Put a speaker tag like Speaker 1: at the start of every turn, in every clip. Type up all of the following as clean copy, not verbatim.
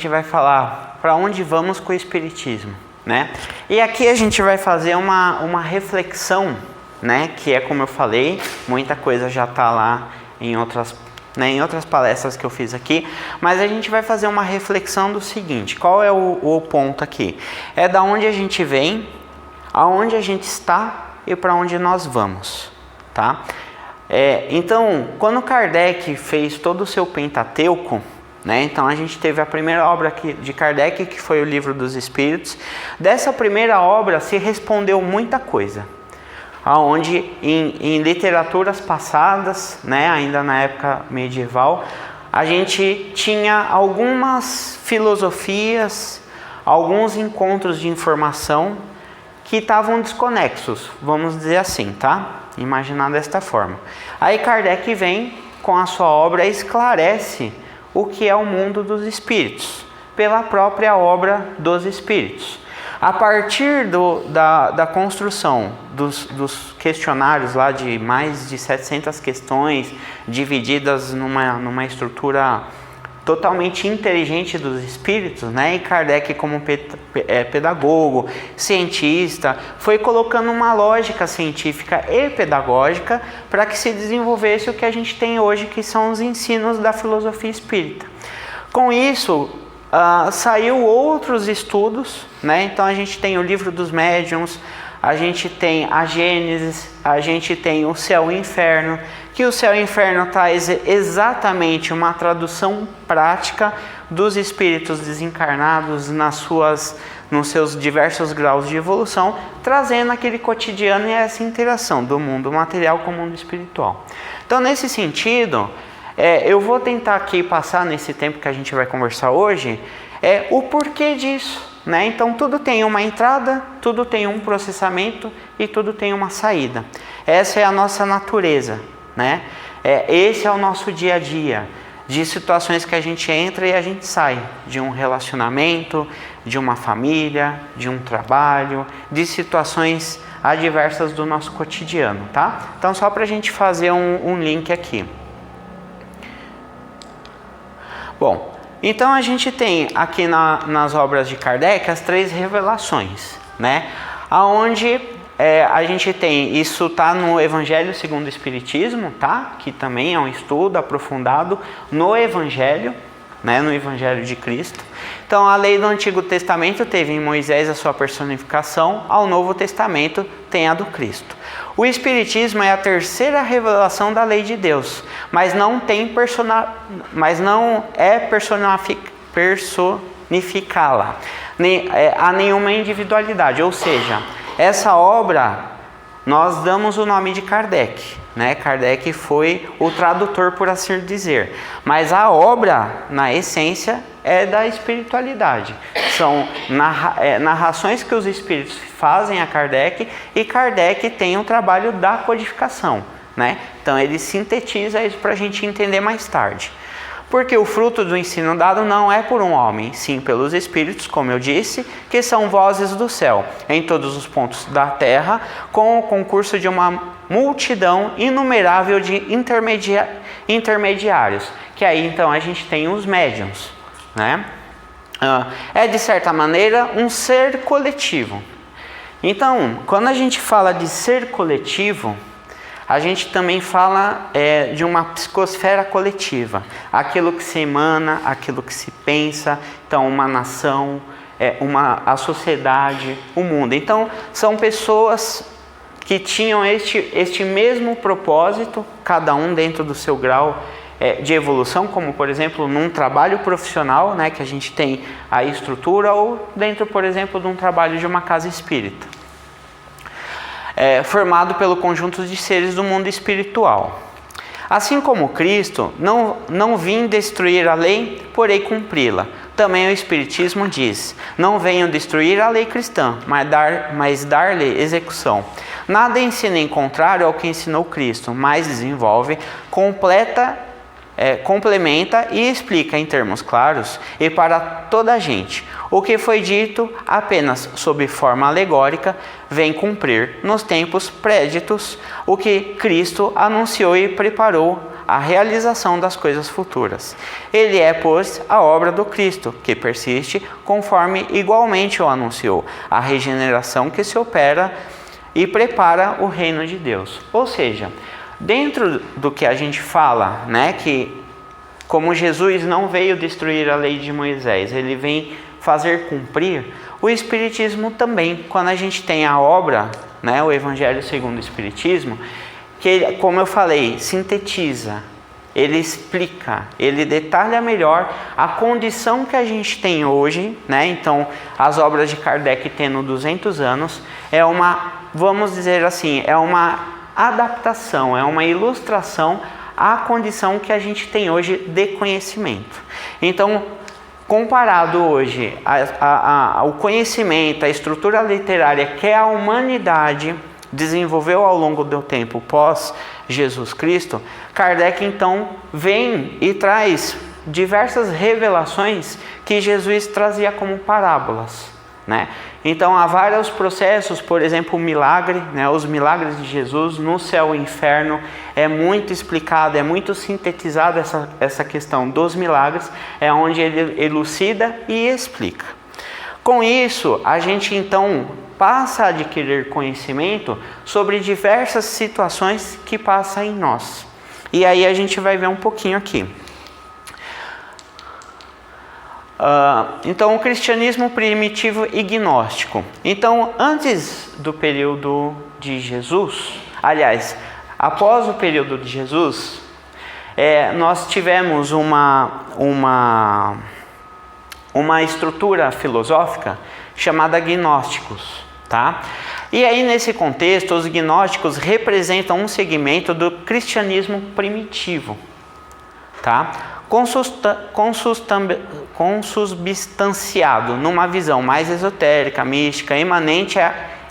Speaker 1: gente vai falar para onde vamos com o Espiritismo, né? E aqui a gente vai fazer uma reflexão, né? Que é como eu falei, muita coisa já está lá em outras palestras que eu fiz aqui, mas a gente vai fazer uma reflexão do seguinte: qual é o ponto aqui? É da onde a gente vem, aonde a gente está e para onde nós vamos, tá? Então, quando Kardec fez todo o seu Pentateuco, né? Então a gente teve a primeira obra de Kardec, que foi o Livro dos Espíritos. Dessa primeira obra se respondeu muita coisa, aonde em literaturas passadas, né, ainda na época medieval, a gente tinha algumas filosofias, alguns encontros de informação que estavam desconexos, vamos dizer assim, tá? Imaginar desta forma. Aí Kardec vem com a sua obra e esclarece o que é o mundo dos espíritos, pela própria obra dos espíritos. A partir da construção dos questionários lá de mais de 700 questões, divididas numa estrutura totalmente inteligente dos espíritos, né? E Kardec, como pedagogo, cientista, foi colocando uma lógica científica e pedagógica para que se desenvolvesse o que a gente tem hoje, que são os ensinos da filosofia espírita. Com isso, saiu outros estudos, né? Então a gente tem o Livro dos Médiuns, a gente tem a Gênesis, a gente tem o Céu e o Inferno, que o Céu e o Inferno traz exatamente uma tradução prática dos espíritos desencarnados nos seus diversos graus de evolução, trazendo aquele cotidiano e essa interação do mundo material com o mundo espiritual. Então, nesse sentido, eu vou tentar aqui passar nesse tempo que a gente vai conversar hoje, o porquê disso, né? Então tudo tem uma entrada, tudo tem um processamento e tudo tem uma saída. Essa é a nossa natureza, né? Esse é o nosso dia a dia, de situações que a gente entra e a gente sai, de um relacionamento, de uma família, de um trabalho, de situações adversas do nosso cotidiano, tá? Então só para a gente fazer um link aqui. Bom, então a gente tem aqui nas obras de Kardec as 3 revelações, né? Aonde a gente tem, isso está no Evangelho segundo o Espiritismo, tá? Que também é um estudo aprofundado no Evangelho, né? No Evangelho de Cristo. Então a lei do Antigo Testamento teve em Moisés a sua personificação, ao Novo Testamento tem a do Cristo. O Espiritismo é a 3ª revelação da lei de Deus, mas não é personificá-la a nenhuma individualidade. Ou seja, essa obra nós damos o nome de Kardec, né? Kardec foi o tradutor, por assim dizer, mas a obra, na essência, é da espiritualidade. São narrações que os espíritos fazem a Kardec, e Kardec tem o trabalho da codificação, né? Então ele sintetiza isso para a gente entender mais tarde. Porque o fruto do ensino dado não é por um homem, sim pelos espíritos, como eu disse, que são vozes do céu, em todos os pontos da terra, com o concurso de uma multidão inumerável de intermediários, que aí então a gente tem os médiuns, né? É de certa maneira um ser coletivo. Então, quando a gente fala de ser coletivo, a gente também fala de uma psicosfera coletiva, aquilo que se emana, aquilo que se pensa. Então uma nação, a sociedade, o mundo. Então são pessoas que tinham este mesmo propósito, cada um dentro do seu grau de evolução, como por exemplo num trabalho profissional, né, que a gente tem a estrutura, ou dentro, por exemplo, de um trabalho de uma casa espírita. Formado pelo conjunto de seres do mundo espiritual. Assim como Cristo não vim destruir a lei, porém cumpri-la. Também o Espiritismo diz: não venho destruir a lei cristã, mas dar-lhe execução. Nada ensina em contrário ao que ensinou Cristo, mas desenvolve, complementa e explica em termos claros e para toda a gente. O que foi dito apenas sob forma alegórica vem cumprir nos tempos préditos o que Cristo anunciou e preparou a realização das coisas futuras. Ele é, pois, a obra do Cristo, que persiste, conforme igualmente o anunciou, a regeneração que se opera e prepara o reino de Deus. Ou seja, dentro do que a gente fala, né, que como Jesus não veio destruir a lei de Moisés, ele vem fazer cumprir, o Espiritismo também, quando a gente tem a obra, né, o Evangelho segundo o Espiritismo, que ele, como eu falei, sintetiza, ele explica, ele detalha melhor a condição que a gente tem hoje, né? Então, as obras de Kardec tendo 200 anos, é uma, vamos dizer assim, é uma adaptação, é uma ilustração à condição que a gente tem hoje de conhecimento. Então, comparado hoje ao conhecimento, a estrutura literária que a humanidade desenvolveu ao longo do tempo pós Jesus Cristo, Kardec então vem e traz diversas revelações que Jesus trazia como parábolas, né? Então há vários processos, por exemplo, o milagre, né? Os milagres de Jesus no céu e inferno, é muito explicado, é muito sintetizado essa questão dos milagres, é onde ele elucida e explica. Com isso, a gente então passa a adquirir conhecimento sobre diversas situações que passam em nós. E aí a gente vai ver um pouquinho aqui. Então, o cristianismo primitivo e gnóstico. Então, antes do período de Jesus, aliás, após o período de Jesus, nós tivemos uma estrutura filosófica chamada gnósticos, tá? E aí, nesse contexto, os gnósticos representam um segmento do cristianismo primitivo, tá? Consubstanciado numa visão mais esotérica, mística, imanente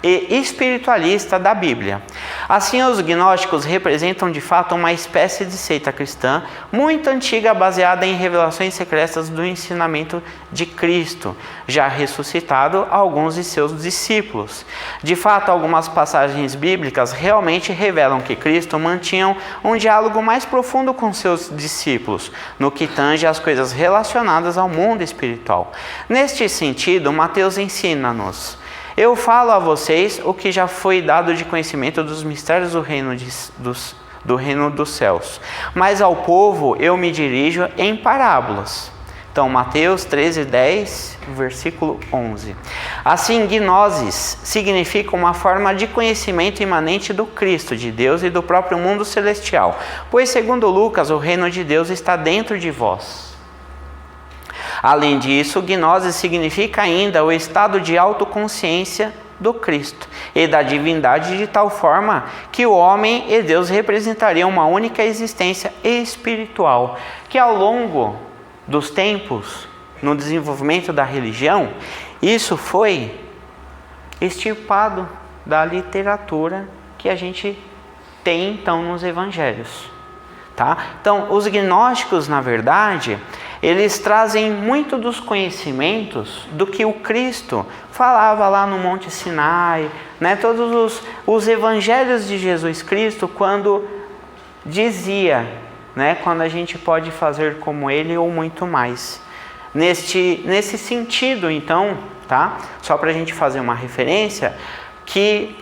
Speaker 1: e espiritualista da Bíblia. Assim, os gnósticos representam de fato uma espécie de seita cristã muito antiga, baseada em revelações secretas do ensinamento de Cristo, já ressuscitado a alguns de seus discípulos. De fato, algumas passagens bíblicas realmente revelam que Cristo mantinha um diálogo mais profundo com seus discípulos, no que tange às coisas relacionadas ao mundo espiritual. Neste sentido, Mateus ensina-nos: eu falo a vocês o que já foi dado de conhecimento dos mistérios do reino dos céus. Mas ao povo eu me dirijo em parábolas. Então, Mateus 13:10, versículo 11. Assim, gnosis significa uma forma de conhecimento imanente do Cristo, de Deus e do próprio mundo celestial. Pois, segundo Lucas, o reino de Deus está dentro de vós. Além disso, gnose significa ainda o estado de autoconsciência do Cristo e da divindade, de tal forma que o homem e Deus representariam uma única existência espiritual, que ao longo dos tempos, no desenvolvimento da religião, isso foi extirpado da literatura que a gente tem então nos evangelhos, tá? Então, os gnósticos, na verdade, eles trazem muito dos conhecimentos do que o Cristo falava lá no Monte Sinai, né? Todos os evangelhos de Jesus Cristo, quando dizia, né, quando a gente pode fazer como ele ou muito mais. Nesse sentido, então, tá? Só para a gente fazer uma referência, que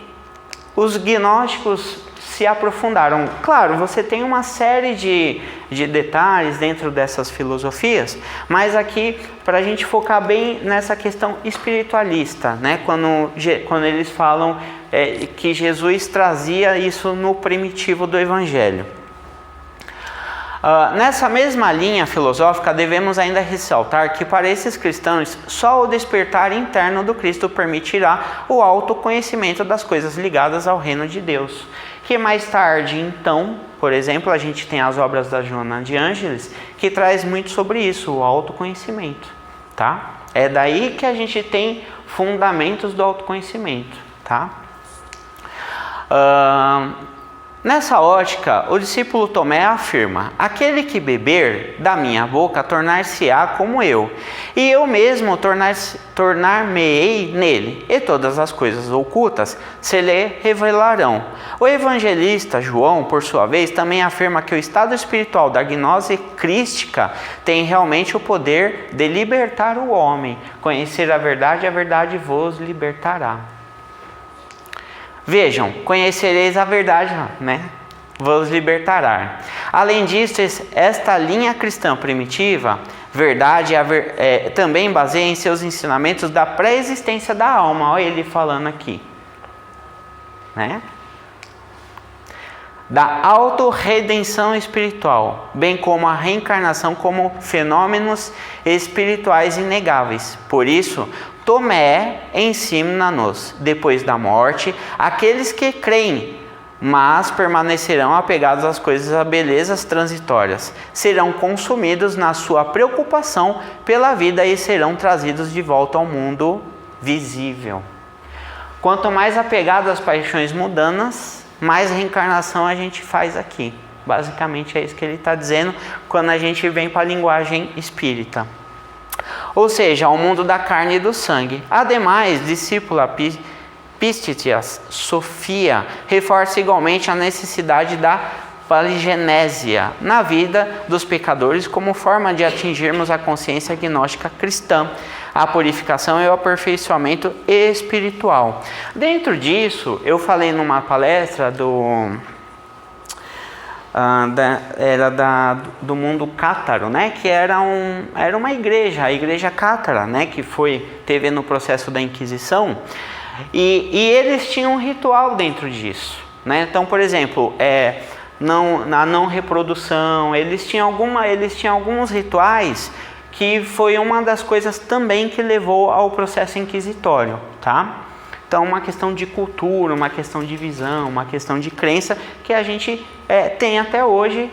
Speaker 1: os gnósticos se aprofundaram. Claro, você tem uma série de detalhes dentro dessas filosofias, mas aqui para a gente focar bem nessa questão espiritualista, né? Quando eles falam que Jesus trazia isso no primitivo do Evangelho. Nessa mesma linha filosófica, devemos ainda ressaltar que para esses cristãos, só o despertar interno do Cristo permitirá o autoconhecimento das coisas ligadas ao reino de Deus. Que mais tarde, então, por exemplo, a gente tem as obras da Joana de Ângeles, que traz muito sobre isso, o autoconhecimento, tá? É daí que a gente tem fundamentos do autoconhecimento, tá? Nessa ótica, o discípulo Tomé afirma: aquele que beber da minha boca tornar-se-á como eu, e eu mesmo tornar-me-ei nele, e todas as coisas ocultas se lhe revelarão. O evangelista João, por sua vez, também afirma que o estado espiritual da gnose crística tem realmente o poder de libertar o homem. Conhecer a verdade vos libertará. Vejam, conhecereis a verdade, né? Vos libertará. Além disso, esta linha cristã primitiva, verdade, também baseia em seus ensinamentos da pré-existência da alma. Olha ele falando aqui, né? Da autorredenção espiritual, bem como a reencarnação como fenômenos espirituais inegáveis. Por isso, Tomé ensina-nos, depois da morte, aqueles que creem, mas permanecerão apegados às coisas, a belezas transitórias, serão consumidos na sua preocupação pela vida e serão trazidos de volta ao mundo visível. Quanto mais apegado às paixões mundanas, mais reencarnação a gente faz aqui. Basicamente é isso que ele está dizendo quando a gente vem para a linguagem espírita. Ou seja, ao mundo da carne e do sangue. Ademais, discípula Pístitias Sofia reforça igualmente a necessidade da paligenésia na vida dos pecadores como forma de atingirmos a consciência gnóstica cristã, a purificação e o aperfeiçoamento espiritual. Dentro disso, eu falei numa palestra do mundo cátaro, né? Que era uma igreja, a igreja cátara, né? Que teve no processo da Inquisição, e eles tinham um ritual dentro disso, né? Então, por exemplo, na não reprodução, eles tinham alguns rituais que foi uma das coisas também que levou ao processo inquisitório, tá? Então, uma questão de cultura, uma questão de visão, uma questão de crença que a gente tem até hoje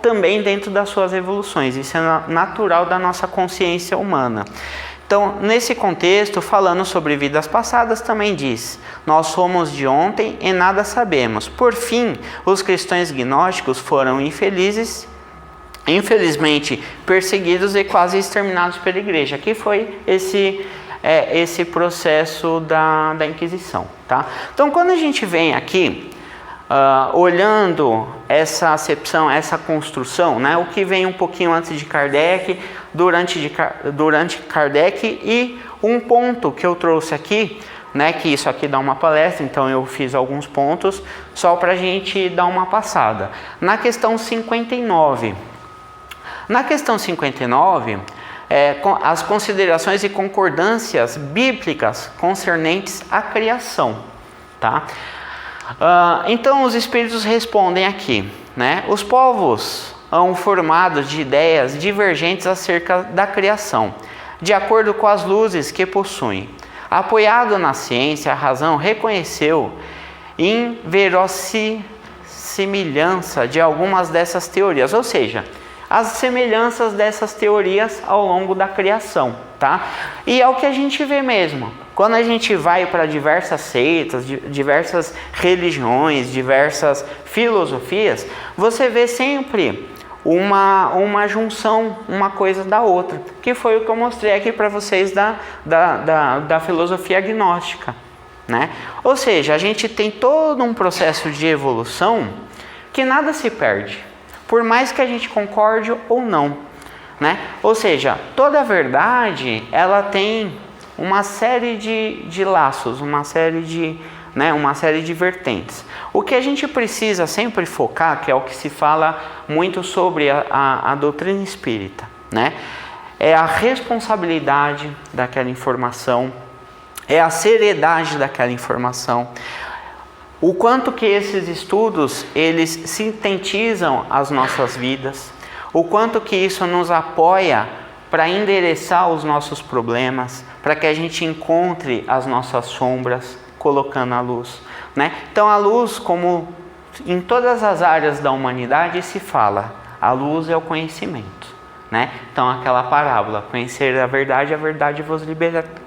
Speaker 1: também dentro das suas evoluções. Isso é natural da nossa consciência humana. Então, nesse contexto, falando sobre vidas passadas, também diz: nós somos de ontem e nada sabemos. Por fim, os cristãos gnósticos foram infelizmente perseguidos e quase exterminados pela igreja, que foi esse processo da Inquisição, tá? Então, quando a gente vem aqui, olhando essa acepção, essa construção, né, o que vem um pouquinho antes de Kardec, durante Kardec, e um ponto que eu trouxe aqui, né, que isso aqui dá uma palestra, então eu fiz alguns pontos, só para a gente dar uma passada. Na questão 59, as considerações e concordâncias bíblicas concernentes à criação, tá? Então os espíritos respondem aqui, né? Os povos são formados de ideias divergentes acerca da criação, de acordo com as luzes que possuem. Apoiado na ciência, a razão reconheceu inverossimilança de algumas dessas teorias, ou seja, as semelhanças dessas teorias ao longo da criação, tá? E é o que a gente vê mesmo. Quando a gente vai para diversas seitas, diversas religiões, diversas filosofias, você vê sempre uma junção, uma coisa da outra, que foi o que eu mostrei aqui para vocês da filosofia gnóstica, né? Ou seja, a gente tem todo um processo de evolução que nada se perde, por mais que a gente concorde ou não, né? Ou seja, toda verdade, ela tem uma série de laços, uma série de vertentes. O que a gente precisa sempre focar, que é o que se fala muito sobre a doutrina espírita, né? É a responsabilidade daquela informação, é a seriedade daquela informação, o quanto que esses estudos, eles sintetizam as nossas vidas, o quanto que isso nos apoia para endereçar os nossos problemas, para que a gente encontre as nossas sombras, colocando a luz, né? Então a luz, como em todas as áreas da humanidade se fala, a luz é o conhecimento, né? Então aquela parábola, conhecer a verdade vos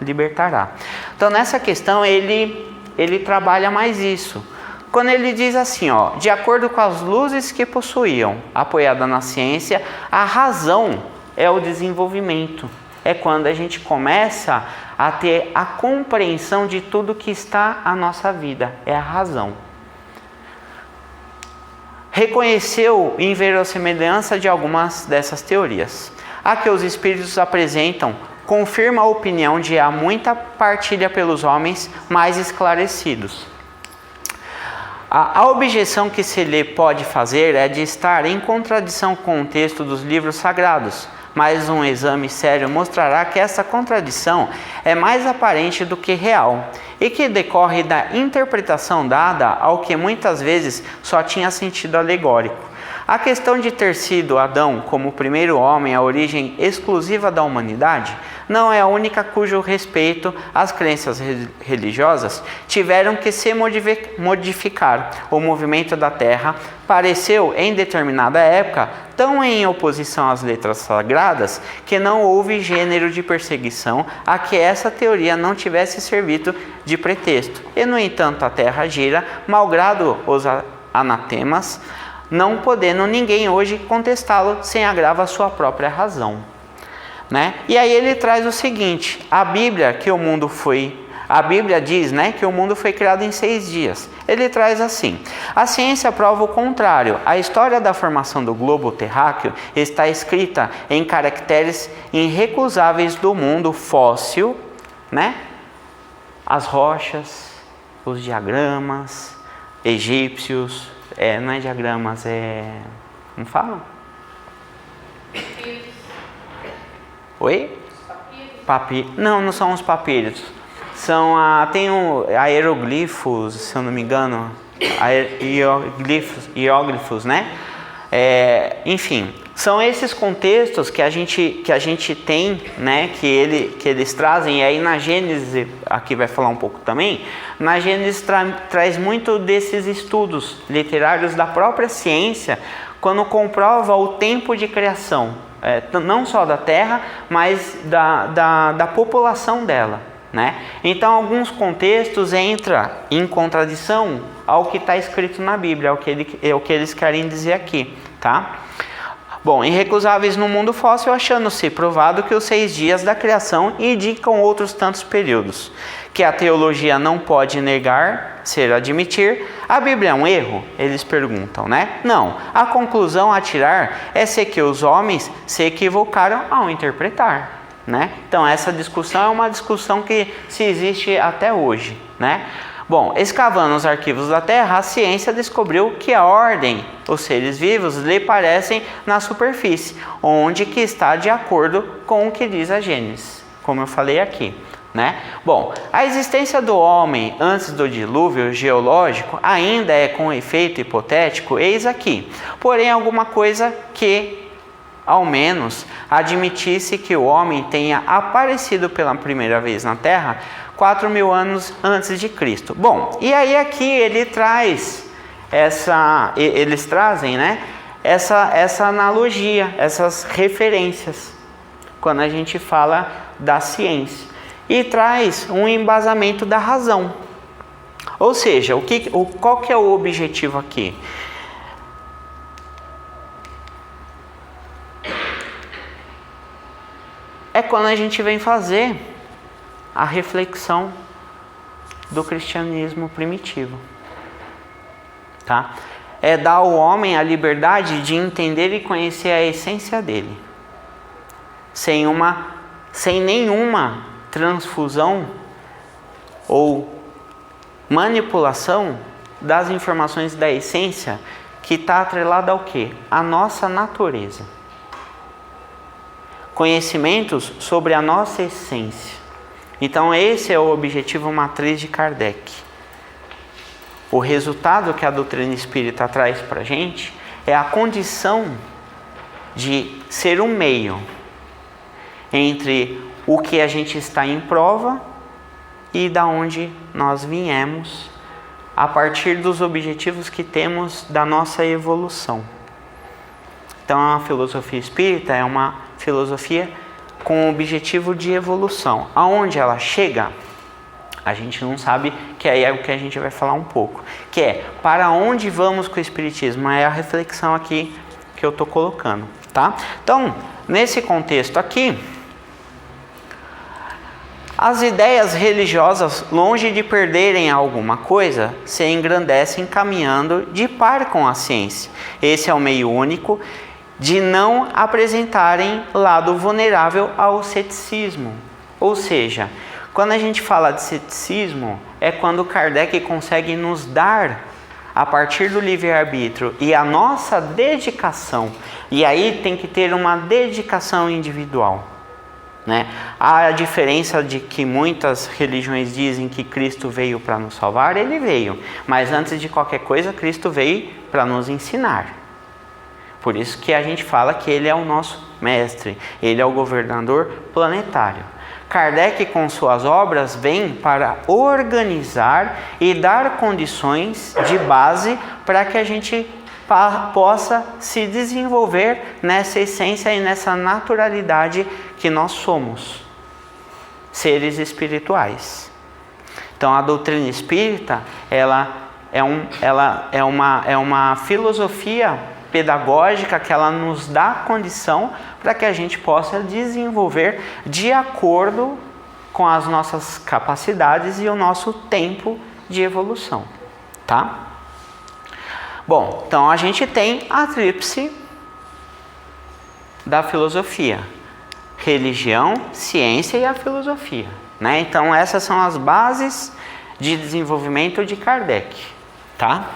Speaker 1: libertará. Então nessa questão ele trabalha mais isso, quando ele diz assim, ó, de acordo com as luzes que possuíam, apoiada na ciência, a razão é o desenvolvimento. É quando a gente começa a ter a compreensão de tudo que está à nossa vida. É a razão. Reconheceu inverossimilhança de algumas dessas teorias. A que os espíritos apresentam confirma a opinião de há muita partilha pelos homens mais esclarecidos. A objeção que se lhe pode fazer é de estar em contradição com o texto dos livros sagrados, mas um exame sério mostrará que essa contradição é mais aparente do que real e que decorre da interpretação dada ao que muitas vezes só tinha sentido alegórico. A questão de ter sido Adão como o primeiro homem a origem exclusiva da humanidade não é a única cujo respeito às crenças religiosas tiveram que se modificar. O movimento da Terra pareceu, em determinada época, tão em oposição às letras sagradas que não houve gênero de perseguição a que essa teoria não tivesse servido de pretexto. E, no entanto, a Terra gira, malgrado os anatemas, não podendo ninguém hoje contestá-lo sem agravo à sua própria razão. Né? E aí ele traz o seguinte, a Bíblia diz, que o mundo foi criado em 6 dias. Ele traz assim, a ciência prova o contrário. A história da formação do globo terráqueo está escrita em caracteres irrecusáveis do mundo fóssil, né? As rochas, os diagramas egípcios, não é diagramas, como fala? Oi? Papiros. Não são os papiros. São tem aeroglifos, se eu não me engano, hieróglifos, né? Enfim, são esses contextos que a gente tem, né? Que eles trazem. E aí na Gênesis, aqui vai falar um pouco também. Na Gênesis traz muito desses estudos literários da própria ciência, quando comprova o tempo de criação, não só da Terra, mas da população dela, né? Então, alguns contextos entram em contradição ao que está escrito na Bíblia, é o que eles querem dizer aqui, tá? Bom, irrecusáveis no mundo fóssil, achando-se provado que os 6 dias da criação indicam outros tantos períodos, que a teologia não pode negar, ser admitir. A Bíblia é um erro? Eles perguntam, né? Não. A conclusão a tirar é que os homens se equivocaram ao interpretar, né? Então, essa discussão é uma discussão que se existe até hoje, né? Bom, escavando os arquivos da Terra, a ciência descobriu que a ordem, os seres vivos, lhe parecem na superfície, onde que está de acordo com o que diz a Gênesis, como eu falei aqui, né? Bom, a existência do homem antes do dilúvio geológico ainda é com efeito hipotético, eis aqui. Porém, alguma coisa que, ao menos, admitisse que o homem tenha aparecido pela primeira vez na Terra 4.000 anos antes de Cristo. Bom, e aí aqui eles trazem, né, essa analogia, essas referências, quando a gente fala da ciência. E traz um embasamento da razão. Ou seja, qual que é o objetivo aqui? É quando a gente vem fazer a reflexão do cristianismo primitivo, tá? É dar ao homem a liberdade de entender e conhecer a essência dele, sem nenhuma transfusão ou manipulação das informações da essência, que está atrelada ao quê? A nossa natureza. Conhecimentos sobre a nossa essência. Então esse é o objetivo matriz de Kardec. O resultado que a doutrina espírita traz para a gente é a condição de ser um meio entre o que a gente está em prova e da onde nós viemos, a partir dos objetivos que temos da nossa evolução. Então a filosofia espírita é uma filosofia com o objetivo de evolução. Aonde ela chega? A gente não sabe, que aí é o que a gente vai falar um pouco. Que é, para onde vamos com o Espiritismo? É a reflexão aqui que eu estou colocando, tá? Então, nesse contexto aqui, as ideias religiosas, longe de perderem alguma coisa, se engrandecem caminhando de par com a ciência. Esse é o meio único de não apresentarem lado vulnerável ao ceticismo. Ou seja, quando a gente fala de ceticismo, é quando Kardec consegue nos dar, a partir do livre-arbítrio e a nossa dedicação, e aí tem que ter uma dedicação individual, né? Há a diferença de que muitas religiões dizem que Cristo veio para nos salvar, ele veio, mas antes de qualquer coisa, Cristo veio para nos ensinar. Por isso que a gente fala que ele é o nosso mestre, ele é o governador planetário. Kardec, com suas obras, vem para organizar e dar condições de base para que a gente possa se desenvolver nessa essência e nessa naturalidade que nós somos, seres espirituais. Então, a doutrina espírita, ela é uma filosofia pedagógica que ela nos dá condição para que a gente possa desenvolver de acordo com as nossas capacidades e o nosso tempo de evolução, tá? Bom, então a gente tem a tríplice da filosofia: religião, ciência e a filosofia, né? Então essas são as bases de desenvolvimento de Kardec, tá?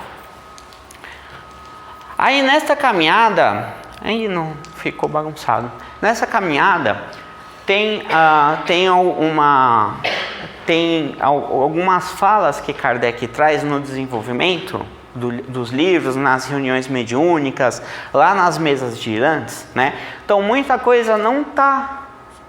Speaker 1: Aí nesta caminhada, não ficou bagunçado. Nessa caminhada tem algumas falas que Kardec traz no desenvolvimento dos livros, nas reuniões mediúnicas, lá nas mesas girantes, né? Então muita coisa não está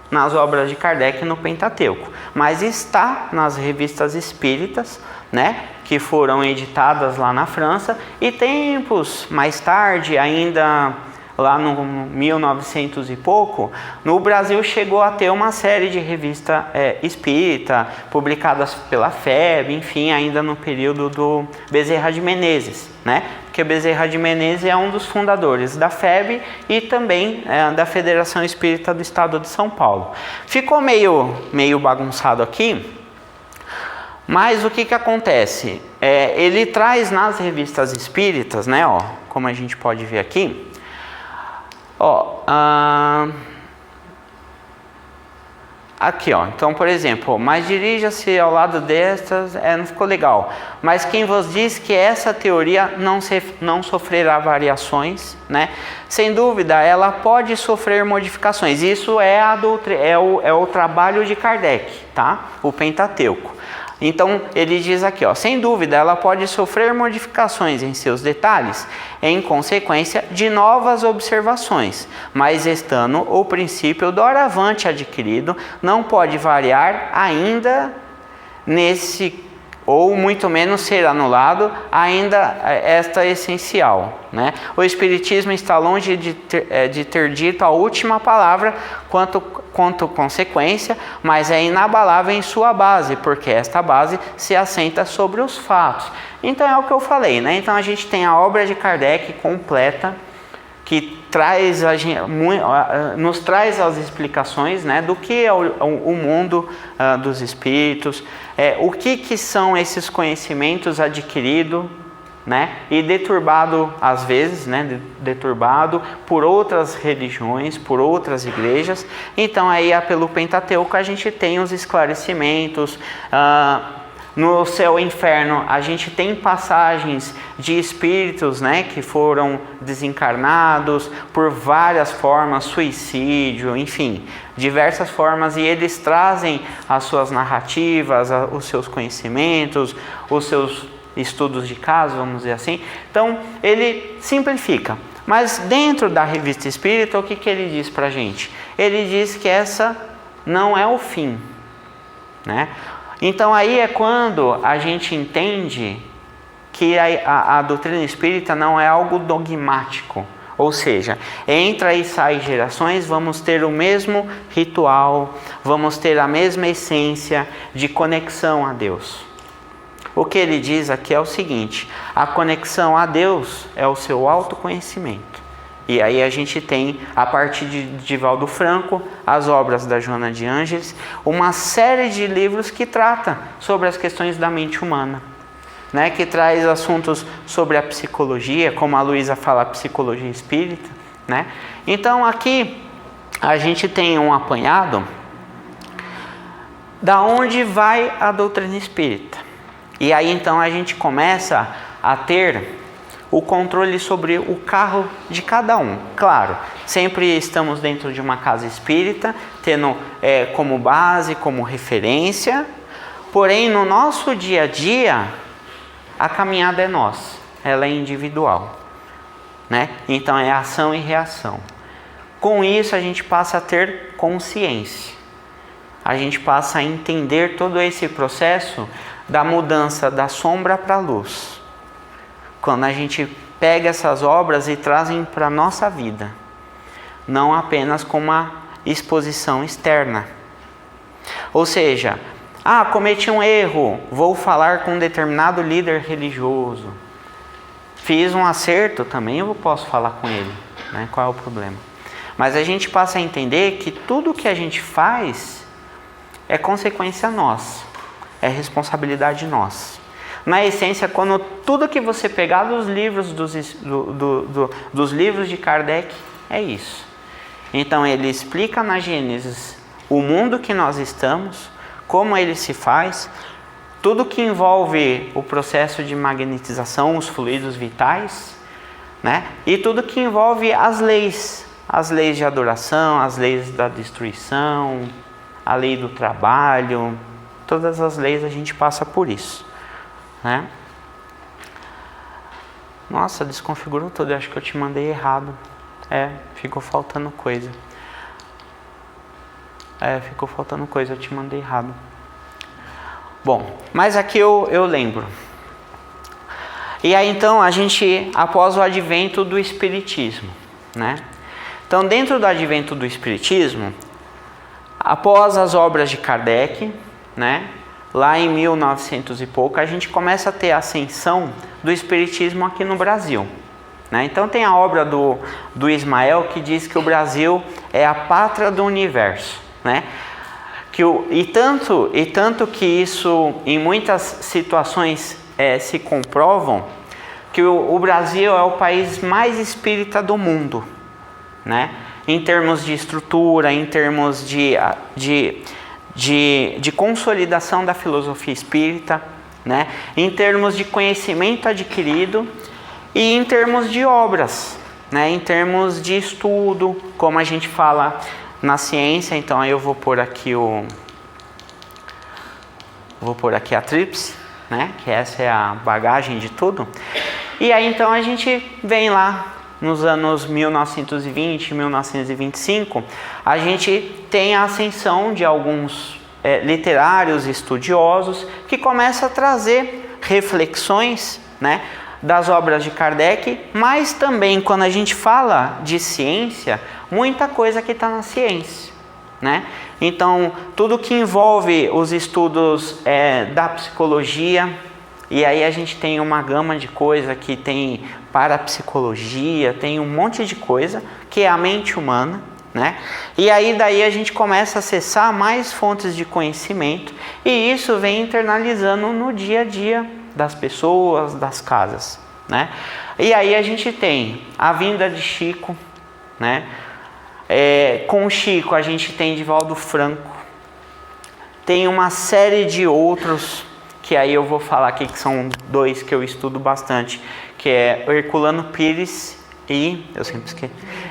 Speaker 1: nas obras de Kardec no Pentateuco, mas está nas revistas espíritas, né, que foram editadas lá na França, e tempos mais tarde, ainda lá no 1900 e pouco, no Brasil chegou a ter uma série de revista espírita, publicadas pela FEB, enfim, ainda no período do Bezerra de Menezes, né? Porque Bezerra de Menezes é um dos fundadores da FEB e também da Federação Espírita do Estado de São Paulo. Ficou meio bagunçado aqui, mas o que acontece? Ele traz nas revistas espíritas, né, ó, como a gente pode ver aqui, aqui, ó. Então, por exemplo, mas dirija-se ao lado destas, não ficou legal. Mas quem vos diz que essa teoria não sofrerá variações, né? Sem dúvida, ela pode sofrer modificações. Isso é o trabalho de Kardec, tá? O Pentateuco. Então, ele diz aqui, ó, sem dúvida, ela pode sofrer modificações em seus detalhes, em consequência de novas observações, mas estando o princípio doravante adquirido, não pode variar ainda ou muito menos ser anulado ainda esta essencial, né? O Espiritismo está longe de ter dito a última palavra quanto consequência, mas é inabalável em sua base, porque esta base se assenta sobre os fatos. Então é o que eu falei, né? Então a gente tem a obra de Kardec completa, que nos traz as explicações, né, do que é o mundo dos espíritos, o que são esses conhecimentos adquiridos, né, e deturbado às vezes, né, deturbado por outras religiões, por outras igrejas. Então aí pelo Pentateuco a gente tem os esclarecimentos. No céu e inferno a gente tem passagens de espíritos, né, que foram desencarnados por várias formas, suicídio, enfim, diversas formas, e eles trazem as suas narrativas, os seus conhecimentos, os seus estudos de caso, vamos dizer assim. Então ele simplifica, mas dentro da Revista Espírita, o que ele diz pra gente? Ele diz que essa não é o fim, né? Então aí é quando a gente entende que a doutrina espírita não é algo dogmático, Ou seja, entra e sai gerações, vamos ter o mesmo ritual, vamos ter a mesma essência de conexão a Deus. O que ele diz aqui é o seguinte: a conexão a Deus é o seu autoconhecimento. E aí a gente tem, a partir de Divaldo Franco, as obras da Joana de Ângeles, uma série de livros que trata sobre as questões da mente humana, né? Que traz assuntos sobre a psicologia, como a Luísa fala, a psicologia espírita, né? Então aqui a gente tem um apanhado da onde vai a doutrina espírita. E aí então a gente começa a ter o controle sobre o carro de cada um. Claro, sempre estamos dentro de uma casa espírita, tendo como base, como referência, porém no nosso dia a dia, a caminhada é nossa, ela é individual, né? Então é ação e reação. Com isso a gente passa a ter consciência, a gente passa a entender todo esse processo da mudança da sombra para a luz. Quando a gente pega essas obras e trazem para a nossa vida, não apenas como uma exposição externa. Ou seja, cometi um erro, vou falar com um determinado líder religioso. Fiz um acerto, também eu posso falar com ele, né? Qual é o problema? Mas a gente passa a entender que tudo que a gente faz é consequência nossa, é responsabilidade nossa. Na essência, quando tudo que você pegar dos livros dos livros de Kardec, é isso. Então ele explica na Gênesis o mundo que nós estamos, como ele se faz, tudo que envolve o processo de magnetização, os fluidos vitais, né? E tudo que envolve as leis de adoração, as leis da destruição, a lei do trabalho, todas as leis a gente passa por isso, né? Nossa, desconfigurou tudo, eu acho que eu te mandei errado. Ficou faltando coisa. Ficou faltando coisa, eu te mandei errado. Bom, mas aqui eu lembro. E aí então a gente, após o advento do Espiritismo, né? Então dentro do advento do Espiritismo, após as obras de Kardec, né? Lá em 1900 e pouco, a gente começa a ter a ascensão do Espiritismo aqui no Brasil, né? Então tem a obra do Ismael que diz que o Brasil é a pátria do universo, né? E tanto que isso em muitas situações se comprovam que o Brasil é o país mais espírita do mundo, né? Em termos de estrutura, em termos de consolidação da filosofia espírita, né? Em termos de conhecimento adquirido e em termos de obras, né? Em termos de estudo, como a gente fala na ciência. Então aí eu vou pôr aqui a tríplice, né? Que essa é a bagagem de tudo. E aí então a gente vem lá nos anos 1920, 1925, a gente tem a ascensão de alguns literários estudiosos que começam a trazer reflexões, né, das obras de Kardec, mas também quando a gente fala de ciência, muita coisa que está na ciência, né? Então tudo que envolve os estudos da psicologia, e aí a gente tem uma gama de coisa que tem parapsicologia, tem um monte de coisa que é a mente humana, né? E aí daí a gente começa a acessar mais fontes de conhecimento e isso vem internalizando no dia a dia das pessoas, das casas, né? E aí a gente tem a vinda de Chico, né? Com o Chico a gente tem Divaldo Franco, tem uma série de outros que aí eu vou falar aqui que são dois que eu estudo bastante, que é Herculano Pires e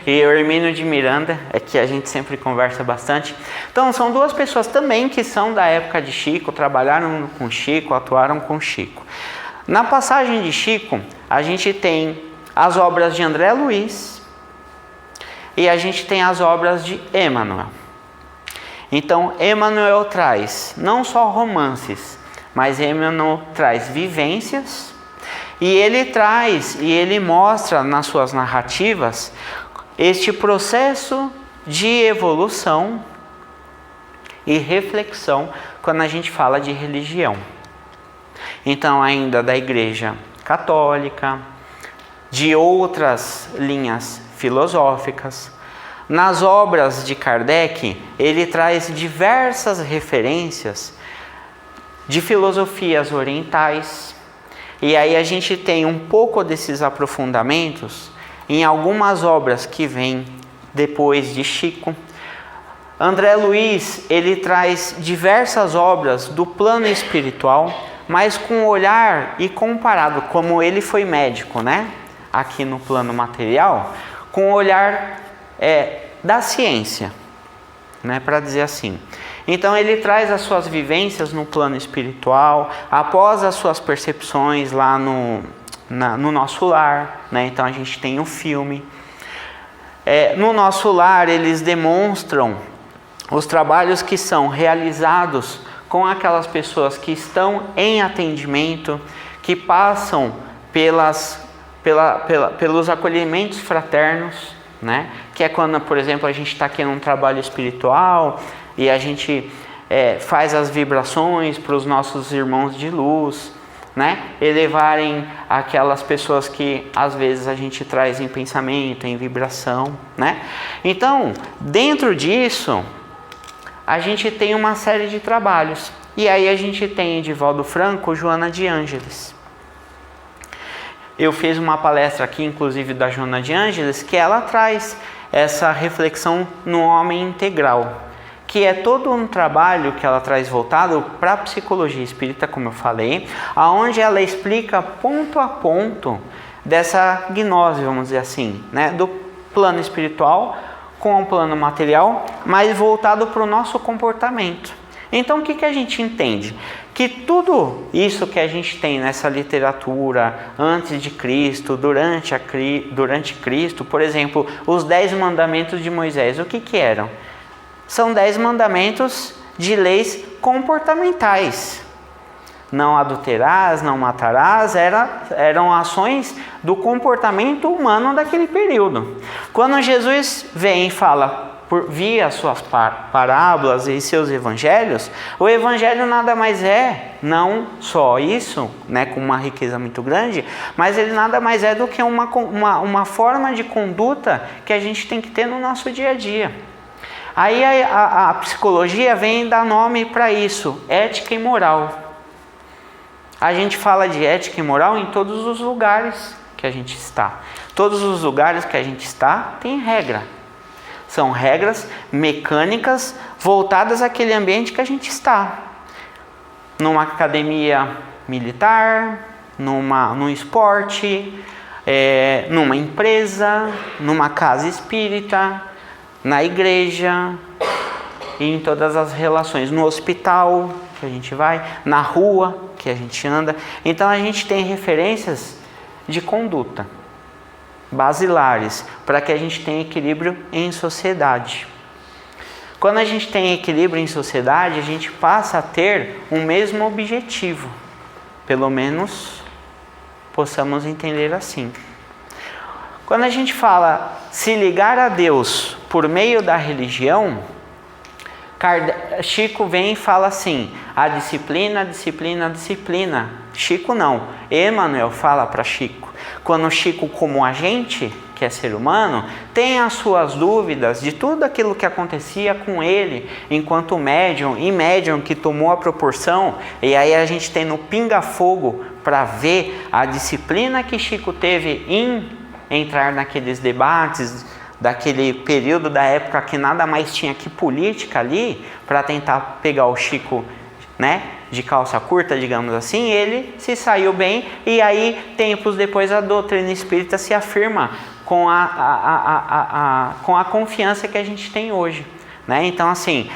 Speaker 1: Hermínio de Miranda, que a gente sempre conversa bastante. Então são duas pessoas também que são da época de Chico, trabalharam com Chico, atuaram com Chico. Na passagem de Chico, a gente tem as obras de André Luiz e a gente tem as obras de Emmanuel. Então Emmanuel traz não só romances, mas Emmanuel traz vivências E ele traz e ele mostra nas suas narrativas este processo de evolução e reflexão quando a gente fala de religião. Então, ainda da Igreja Católica, de outras linhas filosóficas. Nas obras de Kardec, ele traz diversas referências de filosofias orientais. E aí a gente tem um pouco desses aprofundamentos em algumas obras que vêm depois de Chico. André Luiz, ele traz diversas obras do plano espiritual, mas com olhar e comparado, como ele foi médico, né? Aqui no plano material, com o olhar da ciência, né? Para dizer assim. Então ele traz as suas vivências no plano espiritual, após as suas percepções lá no nosso lar, né? Então a gente tem o filme. No nosso lar eles demonstram os trabalhos que são realizados com aquelas pessoas que estão em atendimento, que passam pelos acolhimentos fraternos, né? Que é quando, por exemplo, a gente está aqui num trabalho espiritual e a gente faz as vibrações para os nossos irmãos de luz, né? Elevarem aquelas pessoas que às vezes a gente traz em pensamento, em vibração, né? Então, dentro disso, a gente tem uma série de trabalhos. E aí a gente tem Edivaldo Franco, Joana de Ângeles. Eu fiz uma palestra aqui, inclusive, da Joana de Ângeles, que ela traz essa reflexão no homem integral, que é todo um trabalho que ela traz voltado para a psicologia espírita, como eu falei, aonde ela explica ponto a ponto dessa gnose, vamos dizer assim, né, do plano espiritual com o plano material, mas voltado para o nosso comportamento. Então, o que a gente entende? Que tudo isso que a gente tem nessa literatura antes de Cristo, durante Cristo, por exemplo, os 10 mandamentos de Moisés, o que eram? São 10 mandamentos de leis comportamentais. Não adulterarás, não matarás, eram ações do comportamento humano daquele período. Quando Jesus vem e fala via suas parábolas e seus evangelhos, o evangelho nada mais é, não só isso, né, com uma riqueza muito grande, mas ele nada mais é do que uma forma de conduta que a gente tem que ter no nosso dia a dia. Aí a psicologia vem dar nome para isso, ética e moral. A gente fala de ética e moral em todos os lugares que a gente está. Todos os lugares que a gente está tem regra. São regras mecânicas voltadas àquele ambiente que a gente está. Numa academia militar, num esporte, numa empresa, numa casa espírita, na igreja, e em todas as relações, no hospital que a gente vai, na rua que a gente anda. Então a gente tem referências de conduta basilares para que a gente tenha equilíbrio em sociedade. Quando a gente tem equilíbrio em sociedade, a gente passa a ter um mesmo objetivo, pelo menos possamos entender assim. Quando a gente fala se ligar a Deus por meio da religião, Chico vem e fala assim: a disciplina, disciplina, disciplina. Chico não, Emmanuel fala para Chico. Quando Chico, como agente, que é ser humano, tem as suas dúvidas de tudo aquilo que acontecia com ele enquanto médium, e médium que tomou a proporção, e aí a gente tem no pinga-fogo para ver a disciplina que Chico teve em entrar naqueles debates daquele período da época que nada mais tinha que política ali, para tentar pegar o Chico, né, de calça curta, digamos assim. Ele se saiu bem, e aí tempos depois a doutrina espírita se afirma com a confiança que a gente tem hoje, né? Então assim,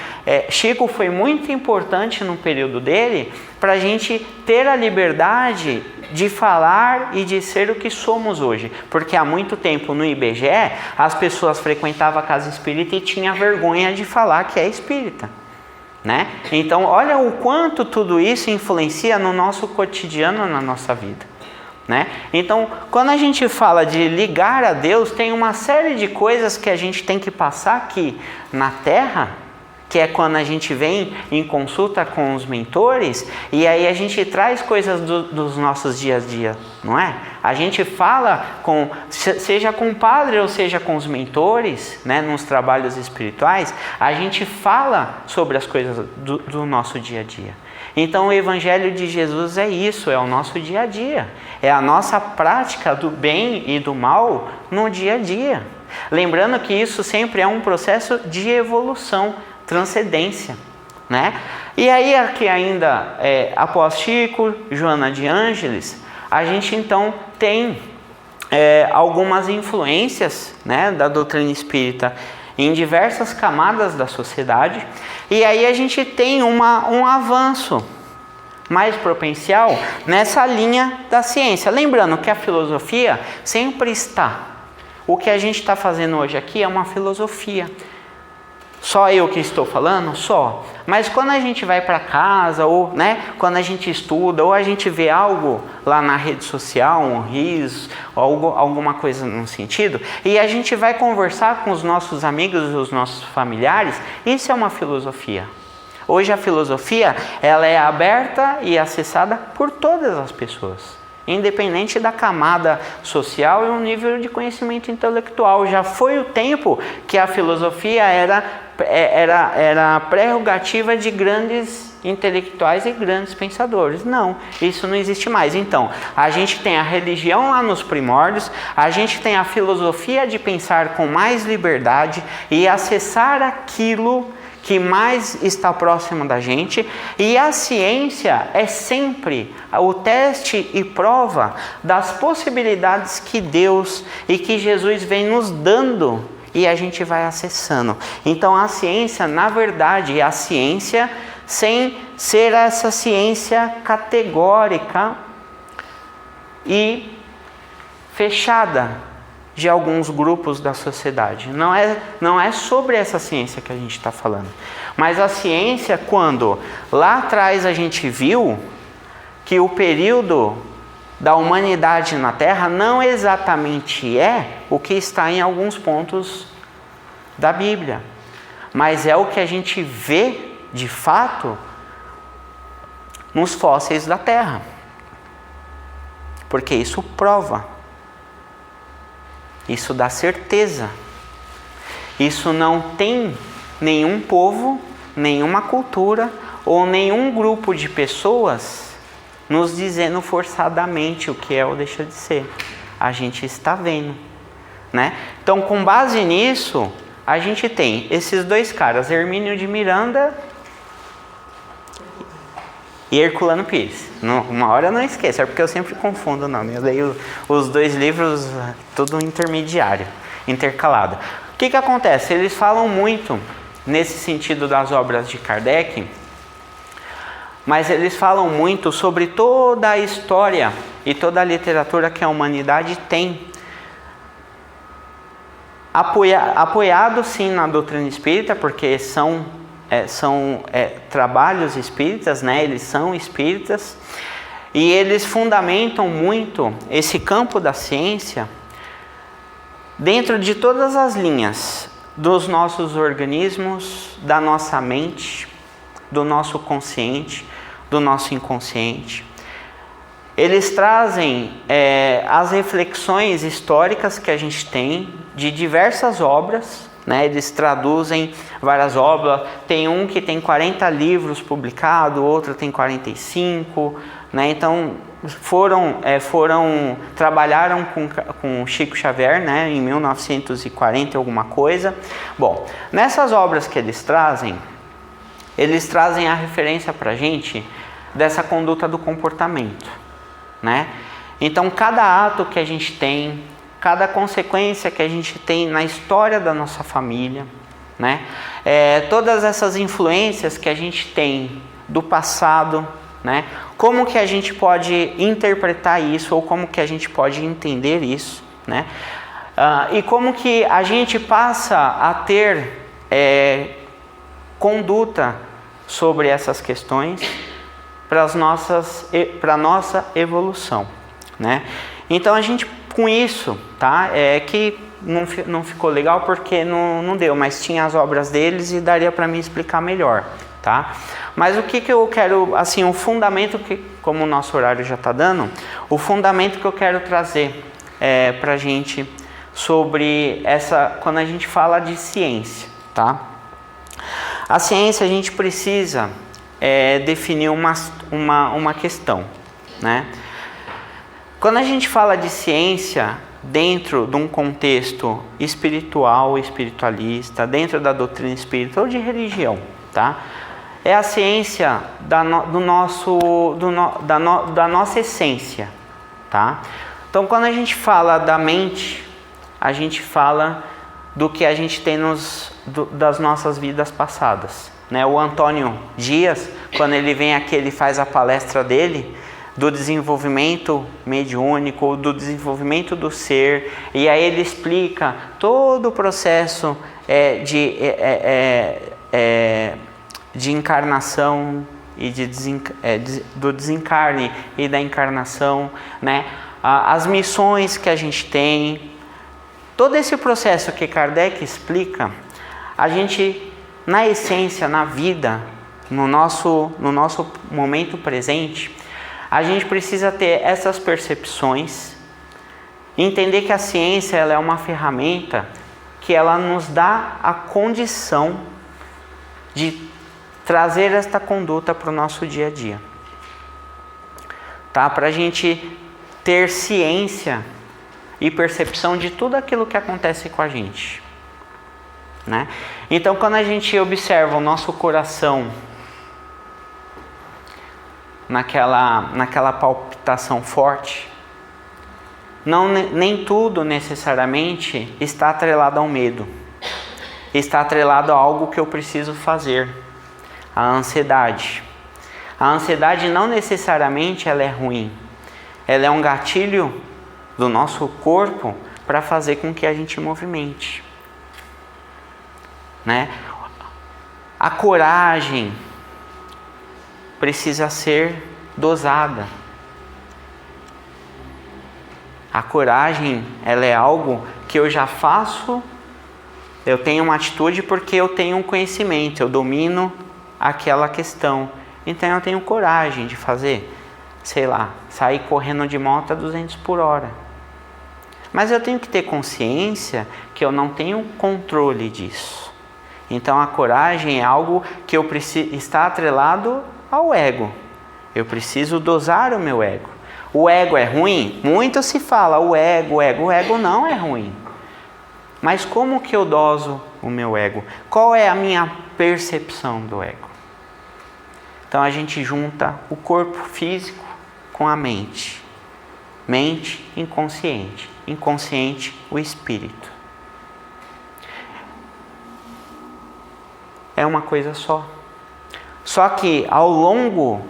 Speaker 1: Chico foi muito importante no período dele para a gente ter a liberdade de falar e de ser o que somos hoje, porque há muito tempo no IBGE as pessoas frequentavam a casa espírita e tinham vergonha de falar que é espírita, né? Então olha o quanto tudo isso influencia no nosso cotidiano, na nossa vida. né? Então, quando a gente fala de ligar a Deus, tem uma série de coisas que a gente tem que passar aqui na Terra, que é quando a gente vem em consulta com os mentores, e aí a gente traz coisas dos nossos dias a dia, não é? A gente fala, seja com o padre ou seja com os mentores, né, nos trabalhos espirituais, a gente fala sobre as coisas do nosso dia a dia. Então o Evangelho de Jesus é isso, é o nosso dia a dia, é a nossa prática do bem e do mal no dia a dia. Lembrando que isso sempre é um processo de evolução, transcendência, né? E aí aqui ainda, após Chico, Joana de Ângeles, a gente então tem algumas influências, né, da doutrina espírita em diversas camadas da sociedade, e aí a gente tem um avanço mais propencial nessa linha da ciência. Lembrando que a filosofia sempre está. O que a gente está fazendo hoje aqui é uma filosofia. Só eu que estou falando? Só. Mas quando a gente vai para casa, ou né, quando a gente estuda, ou a gente vê algo lá na rede social, um riso, ou alguma coisa no sentido, e a gente vai conversar com os nossos amigos e os nossos familiares, isso é uma filosofia. Hoje a filosofia, ela é aberta e acessada por todas as pessoas, independente da camada social e o nível de conhecimento intelectual. Já foi o tempo que a filosofia era prerrogativa de grandes intelectuais e grandes pensadores. Não, isso não existe mais. Então, a gente tem a religião lá nos primórdios, a gente tem a filosofia de pensar com mais liberdade e acessar aquilo que mais está próximo da gente, e a ciência é sempre o teste e prova das possibilidades que Deus e que Jesus vem nos dando, e a gente vai acessando. Então a ciência, na verdade, é a ciência sem ser essa ciência categórica e fechada de alguns grupos da sociedade. Não é sobre essa ciência que a gente está falando. Mas a ciência, quando lá atrás a gente viu que o período da humanidade na Terra não exatamente é o que está em alguns pontos da Bíblia, mas é o que a gente vê de fato nos fósseis da Terra. Porque isso prova. Isso dá certeza. Isso não tem nenhum povo, nenhuma cultura ou nenhum grupo de pessoas nos dizendo forçadamente o que é ou deixa de ser. A gente está vendo, né? Então, com base nisso, a gente tem esses dois caras, Hermínio de Miranda e Herculano Pires. Uma hora eu não esqueço, é porque eu sempre confundo o nome. Eu leio os dois livros, tudo intermediário, intercalado. O que acontece? Eles falam muito nesse sentido das obras de Kardec, mas eles falam muito sobre toda a história e toda a literatura que a humanidade tem, apoiado sim na doutrina espírita, porque são trabalhos espíritas, né? Eles são espíritas, e eles fundamentam muito esse campo da ciência dentro de todas as linhas dos nossos organismos, da nossa mente, do nosso consciente, do nosso inconsciente. Eles trazem as reflexões históricas que a gente tem de diversas obras, né? Eles traduzem várias obras. Tem um que tem 40 livros publicados, outro tem 45, né? Então trabalharam com Chico Xavier, né? Em 1940 alguma coisa. Bom, nessas obras que eles trazem a referência para a gente dessa conduta do comportamento, né? Então cada ato que a gente tem, cada consequência que a gente tem na história da nossa família, né? Todas essas influências que a gente tem do passado, né? Como que a gente pode interpretar isso, ou como que a gente pode entender isso, né? E como que a gente passa a ter conduta sobre essas questões para a nossa evolução, né? Então a gente, com isso, tá? É que não ficou legal porque não deu, mas tinha as obras deles e daria para mim explicar melhor, tá? Mas o que eu quero, assim, o fundamento que, como o nosso horário já está dando, o fundamento que eu quero trazer para a gente sobre quando a gente fala de ciência, tá? A ciência, a gente precisa definir uma questão, né? Quando a gente fala de ciência dentro de um contexto espiritual, espiritualista, dentro da doutrina espírita ou de religião, tá? É a ciência da nossa essência, tá? Então, quando a gente fala da mente, a gente fala do que a gente tem das nossas vidas passadas, né? O Antônio Dias, quando ele vem aqui, ele faz a palestra dele do desenvolvimento mediúnico, do desenvolvimento do ser, e aí ele explica todo o processo de encarnação e do desencarne e da encarnação, né? As missões que a gente tem, todo esse processo que Kardec explica, a gente, na essência, na vida, no nosso momento presente, a gente precisa ter essas percepções, entender que a ciência ela é uma ferramenta que ela nos dá a condição de trazer esta conduta para o nosso dia a dia, tá? Para a gente ter ciência e percepção de tudo aquilo que acontece com a gente, né? Então, quando a gente observa o nosso coração naquela palpitação forte, nem tudo necessariamente está atrelado ao medo, está atrelado a algo que eu preciso fazer, a ansiedade. A ansiedade não necessariamente ela é ruim, ela é um gatilho do nosso corpo para fazer com que a gente movimente, né? A coragem precisa ser dosada. A coragem, ela é algo que eu já faço, eu tenho uma atitude porque eu tenho um conhecimento, eu domino aquela questão. Então eu tenho coragem de fazer, sei lá, sair correndo de moto a 200 por hora. Mas eu tenho que ter consciência que eu não tenho controle disso. Então a coragem é algo que eu preciso, está atrelado ao ego. Eu preciso dosar o meu ego. O ego é ruim? Muito se fala o ego não é ruim. Mas como que eu doso o meu ego? Qual é a minha percepção do ego? Então a gente junta o corpo físico com a mente. Mente, inconsciente. Inconsciente, o espírito. É uma coisa só. Só que ao longo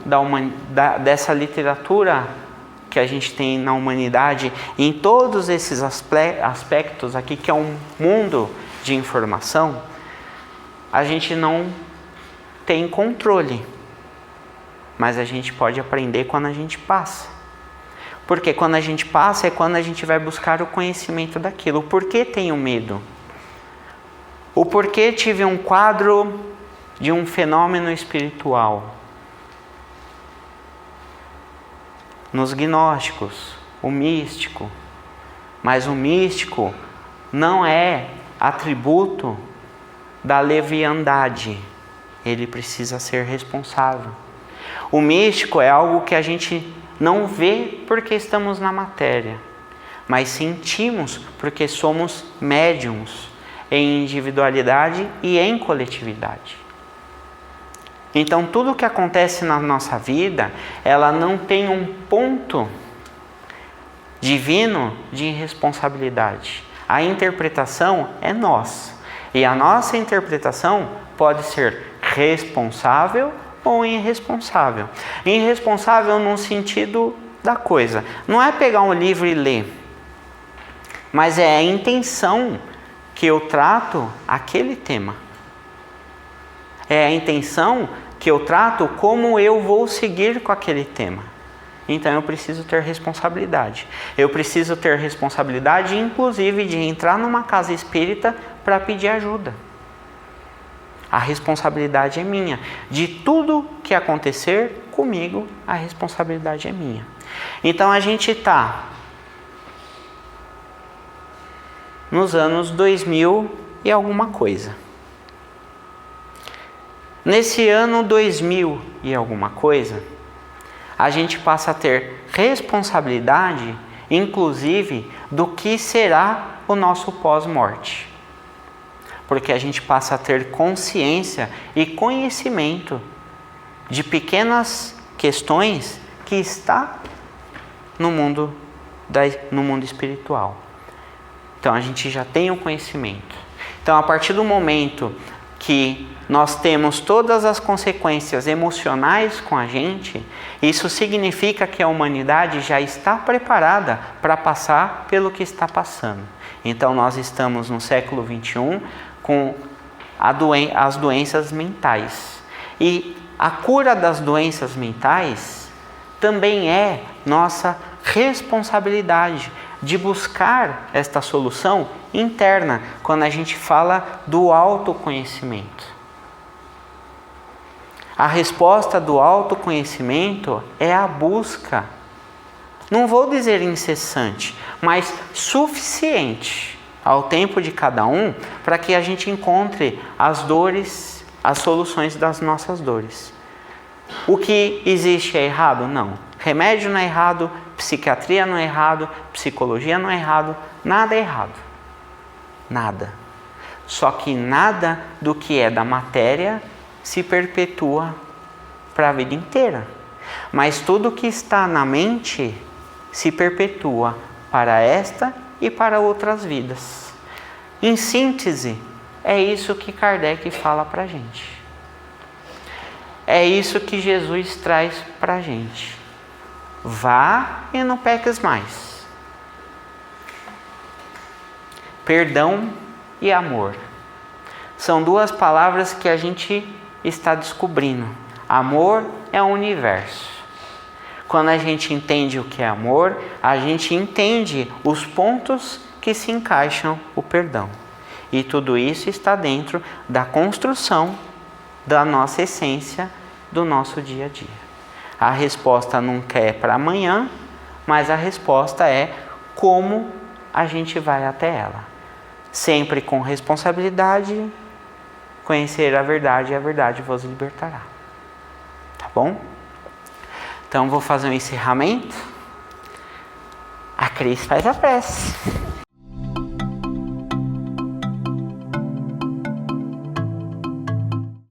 Speaker 1: dessa literatura que a gente tem na humanidade, em todos esses aspectos aqui, que é um mundo de informação, a gente não tem controle. Mas a gente pode aprender quando a gente passa. Porque quando a gente passa é quando a gente vai buscar o conhecimento daquilo. O porquê tenho medo? O porquê tive um quadro de um fenômeno espiritual? Nos gnósticos, o místico. Mas o místico não é atributo da leviandade. Ele precisa ser responsável. O místico é algo que a gente não vê porque estamos na matéria, mas sentimos porque somos médiums em individualidade e em coletividade. Então tudo que acontece na nossa vida, ela não tem um ponto divino de irresponsabilidade. A interpretação é nossa. E a nossa interpretação pode ser responsável ou irresponsável. Irresponsável no sentido da coisa. Não é pegar um livro e ler, mas é a intenção que eu trato aquele tema. É a intenção que eu trato como eu vou seguir com aquele tema. Então eu preciso ter responsabilidade. Eu preciso ter responsabilidade, inclusive, de entrar numa casa espírita para pedir ajuda. A responsabilidade é minha. De tudo que acontecer comigo, a responsabilidade é minha. Então a gente está nos anos 2000 e alguma coisa. Nesse ano 2000 e alguma coisa, a gente passa a ter responsabilidade, inclusive, do que será o nosso pós-morte. Porque a gente passa a ter consciência e conhecimento de pequenas questões que está no mundo espiritual. Então a gente já tem o conhecimento. Então, a partir do momento que nós temos todas as consequências emocionais com a gente, isso significa que a humanidade já está preparada para passar pelo que está passando. Então nós estamos no século XXI com as doenças mentais. E a cura das doenças mentais também é nossa responsabilidade de buscar esta solução interna, quando a gente fala do autoconhecimento. A resposta do autoconhecimento é a busca, não vou dizer incessante, mas suficiente ao tempo de cada um, para que a gente encontre as dores, as soluções das nossas dores. O que existe é errado? Não. Remédio não é errado, psiquiatria não é errado, psicologia não é errado, nada é errado. Nada. Só que nada do que é da matéria se perpetua para a vida inteira. Mas tudo que está na mente se perpetua para esta e para outras vidas. Em síntese, é isso que Kardec fala para a gente. É isso que Jesus traz para a gente. Vá e não peques mais. Perdão e amor. São duas palavras que a gente está descobrindo. Amor é o universo. Quando a gente entende o que é amor, a gente entende os pontos que se encaixam o perdão. E tudo isso está dentro da construção da nossa essência, do nosso dia a dia. A resposta nunca é para amanhã, mas a resposta é como a gente vai até ela. Sempre com responsabilidade, conhecer a verdade e a verdade vos libertará. Tá bom? Então vou fazer um encerramento. A Cris faz a prece.